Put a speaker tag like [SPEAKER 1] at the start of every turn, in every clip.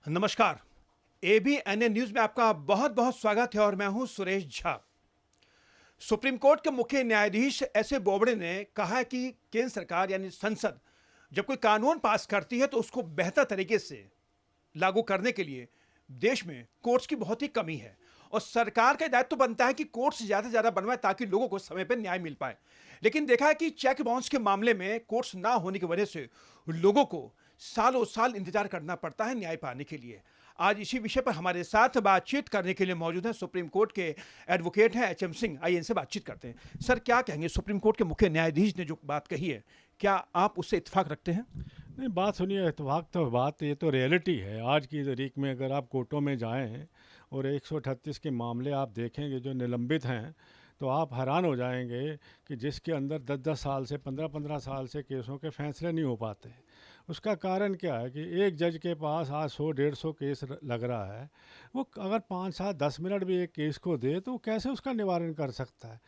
[SPEAKER 1] नमस्कार। एबीएनएन न्यूज में आपका बहुत बहुत स्वागत है और मैं हूं सुरेश झा। सुप्रीम कोर्ट के मुख्य न्यायाधीश एसए बोबड़े ने कहा है कि केंद्र सरकार यानी संसद जब कोई कानून पास करती है तो उसको बेहतर तरीके से लागू करने के लिए देश में कोर्ट्स की बहुत ही कमी है और सरकार का दायित्व तो बनता है कि कोर्ट्स ज्यादा से ज्यादा बनवाए ताकि लोगों को समय पर न्याय मिल पाए। लेकिन देखा है कि चेक बाउंस के मामले में कोर्ट्स ना होने की वजह से लोगों को सालों साल इंतजार करना पड़ता है न्याय पाने के लिए। आज इसी विषय पर हमारे साथ बातचीत करने के लिए मौजूद हैं सुप्रीम कोर्ट के एडवोकेट हैं एचएम सिंह। आइए इनसे बातचीत करते हैं। सर, क्या कहेंगे, सुप्रीम कोर्ट के मुख्य न्यायाधीश ने जो बात कही है, क्या आप उससे इत्तेफाक रखते हैं?
[SPEAKER 2] नहीं, बात सुनिए, इत्तेफाक तो बात, ये तो रियलिटी है। आज की तारीख में अगर आप कोर्टों में जाएं और 138 के मामले आप देखेंगे जो निलंबित हैं, तो आप हैरान हो जाएंगे कि जिसके अंदर 10-10 साल से 15-15 साल से केसों के फैसले नहीं हो पाते। उसका कारण क्या है कि एक जज के पास आज 100-150 केस लग रहा है। वो अगर 5-7-10 मिनट भी एक केस को दे तो कैसे उसका निवारण कर सकता है?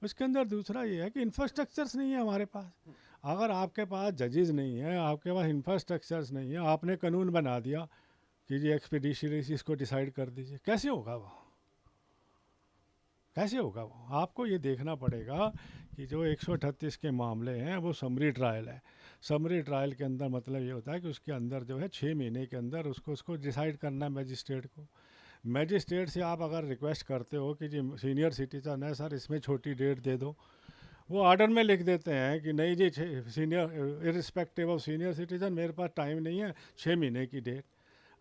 [SPEAKER 2] उसके अंदर दूसरा ये है कि इंफ्रास्ट्रक्चर्स नहीं है हमारे पास। अगर आपके पास जजेस नहीं है, आपके पास इंफ्रास्ट्रक्चर्स नहीं है, आपने कानून बना दिया कि जी एक्सपीडिशनरी इसको डिसाइड कर दीजिए, कैसे होगा वो? कैसे होगा वो? आपको ये देखना पड़ेगा कि जो 138 के मामले हैं वो समरी ट्रायल है। समरी ट्रायल के अंदर मतलब ये होता है कि उसके अंदर जो है 6 महीने के अंदर उसको डिसाइड करना है मजिस्ट्रेट को। मजिस्ट्रेट से आप अगर रिक्वेस्ट करते हो कि जी सीनियर सिटीजन है सर, इसमें छोटी डेट दे दो, वो ऑर्डर में लिख देते हैं कि नहीं जी, senior irrespective of senior citizen मेरे पास टाइम नहीं है, 6 महीने की डेट।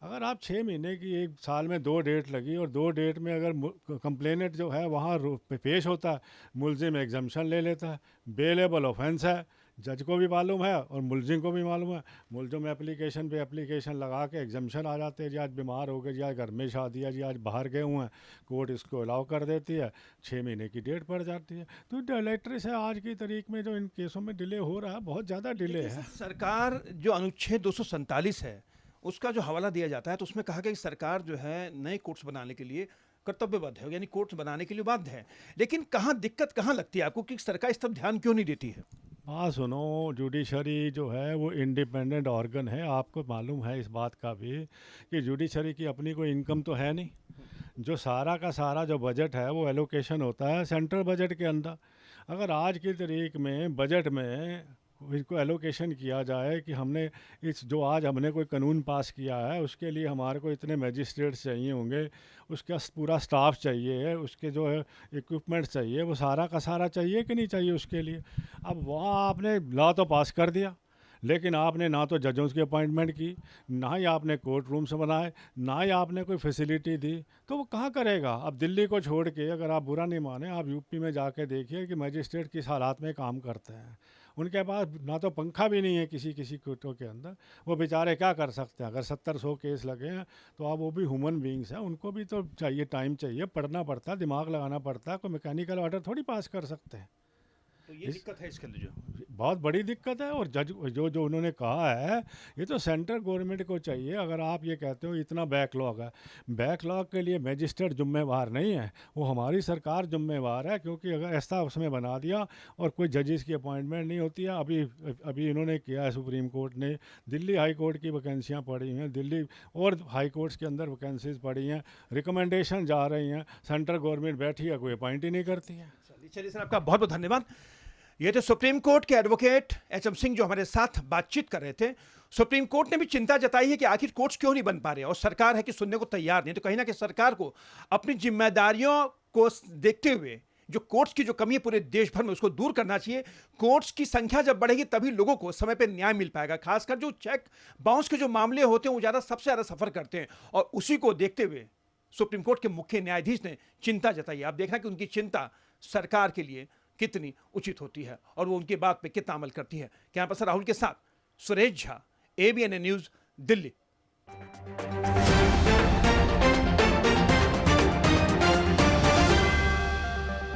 [SPEAKER 2] अगर आप 6 महीने की, एक साल में 2 डेट लगी और 2 डेट में अगर कंप्लेनेंट जो है वहाँ पेश होता है, मुलजिम एग्जम्पशन ले लेता है, बेलेबल ऑफेंस है, जज को भी मालूम है और मुलजिम को भी मालूम है। मुलजिम एप्लीकेशन पे एप्लीकेशन लगा के एग्जम्पशन आ जाते हैं, जी आज बीमार हो गए, जी आज घर में शादी है, जी आज बाहर गए हुए हैं, कोर्ट इसको अलाउ कर देती है, 6 महीने की डेट पड़ जाती है। तो डिलेटरी से आज की तारीख में जो इन केसों में डिले हो रहा है, बहुत ज़्यादा डिले है।
[SPEAKER 1] सरकार जो अनुच्छेद 247 है उसका जो हवाला दिया जाता है तो उसमें कहा गया कि सरकार जो है नए कोर्ट्स बनाने के लिए कर्तव्यबद्ध है, यानी कोर्ट्स बनाने के लिए बाध्य है। लेकिन कहाँ दिक्कत कहाँ लगती है आपको कि सरकार इस तरफ ध्यान क्यों नहीं देती है?
[SPEAKER 2] हाँ सुनो, जुडिशरी जो है वो इंडिपेंडेंट ऑर्गन है। आपको मालूम है इस बात का भी कि जुडिशरी की अपनी कोई इनकम तो है नहीं। जो सारा का सारा जो बजट है वो एलोकेशन होता है सेंट्रल बजट के अंदर। अगर आज की तारीख में बजट में इसको एलोकेशन किया जाए कि हमने इस जो आज हमने कोई कानून पास किया है उसके लिए हमारे को इतने मजिस्ट्रेट्स चाहिए होंगे, उसका पूरा स्टाफ चाहिए, उसके जो है इक्विपमेंट्स चाहिए, वो सारा का सारा चाहिए कि नहीं चाहिए उसके लिए। अब वहाँ आपने लॉ तो पास कर दिया, लेकिन आपने ना तो जजों की अपॉइंटमेंट की, ना ही आपने कोर्ट रूम्स बनाए, ना ही आपने कोई फैसिलिटी दी, तो वो कहाँ करेगा? अब दिल्ली को छोड़ के, अगर आप बुरा नहीं माने, आप यूपी में जाके देखिए कि मजिस्ट्रेट किस हालात में काम करते हैं। उनके पास ना तो पंखा भी नहीं है किसी किसी कोर्टों के अंदर। वो बेचारे क्या कर सकते हैं? अगर 70-100 केस लगे हैं तो आप, वो भी ह्यूमन बींग्स हैं, उनको भी तो चाहिए, टाइम चाहिए, पढ़ना पड़ता है, दिमाग लगाना पड़ता है। कोई मैकेनिकल ऑर्डर थोड़ी पास कर सकते हैं।
[SPEAKER 1] तो ये दिक्कत है इसके अंदर, जो
[SPEAKER 2] बहुत बड़ी दिक्कत है। और जज जो जो उन्होंने कहा है, ये तो सेंट्रल गवर्नमेंट को चाहिए। अगर आप ये कहते हो इतना बैकलॉग है, बैकलॉग के लिए मजिस्ट्रेट जिम्मेवार नहीं है, वो हमारी सरकार जिम्मेवार है। क्योंकि अगर ऐसा उसमें बना दिया और कोई जजेस की अपॉइंटमेंट नहीं होती है, अभी अभी इन्होंने किया है, सुप्रीम कोर्ट ने दिल्ली हाई कोर्ट की वैकेंसियाँ पड़ी हैं, दिल्ली और हाई कोर्ट्स के अंदर वैकेंसीज पड़ी हैं, रिकमेंडेशन जा रही हैं, सेंट्रल गवर्नमेंट बैठी है, कोई अपॉइंट ही नहीं करती है।
[SPEAKER 1] चलिए सर, आपका बहुत बहुत धन्यवाद। ये तो सुप्रीम कोर्ट के एडवोकेट एचएम सिंह जो हमारे साथ बातचीत कर रहे थे। सुप्रीम कोर्ट ने भी चिंता जताई है कि आखिर कोर्ट्स क्यों नहीं बन पा रहे और सरकार है कि सुनने को तैयार नहीं। तो कहीं ना कहीं सरकार को अपनी जिम्मेदारियों को देखते हुए जो कोर्ट्स की जो कमी है पूरे देश भर में, उसको दूर करना चाहिए। कोर्ट्स की संख्या जब बढ़ेगी तभी लोगों को समय पर न्याय मिल पाएगा। खासकर जो चेक बाउंस के जो मामले होते हैं वो सबसे ज्यादा सफर करते हैं और उसी को देखते हुए सुप्रीम कोर्ट के मुख्य न्यायाधीश ने चिंता जताई। आप देखना कि उनकी चिंता सरकार के लिए कितनी उचित होती है और वो उनकी बात पे कितना अमल करती है। कैंपस राहुल के साथ सुरेश झा, एबीएनएन न्यूज, दिल्ली।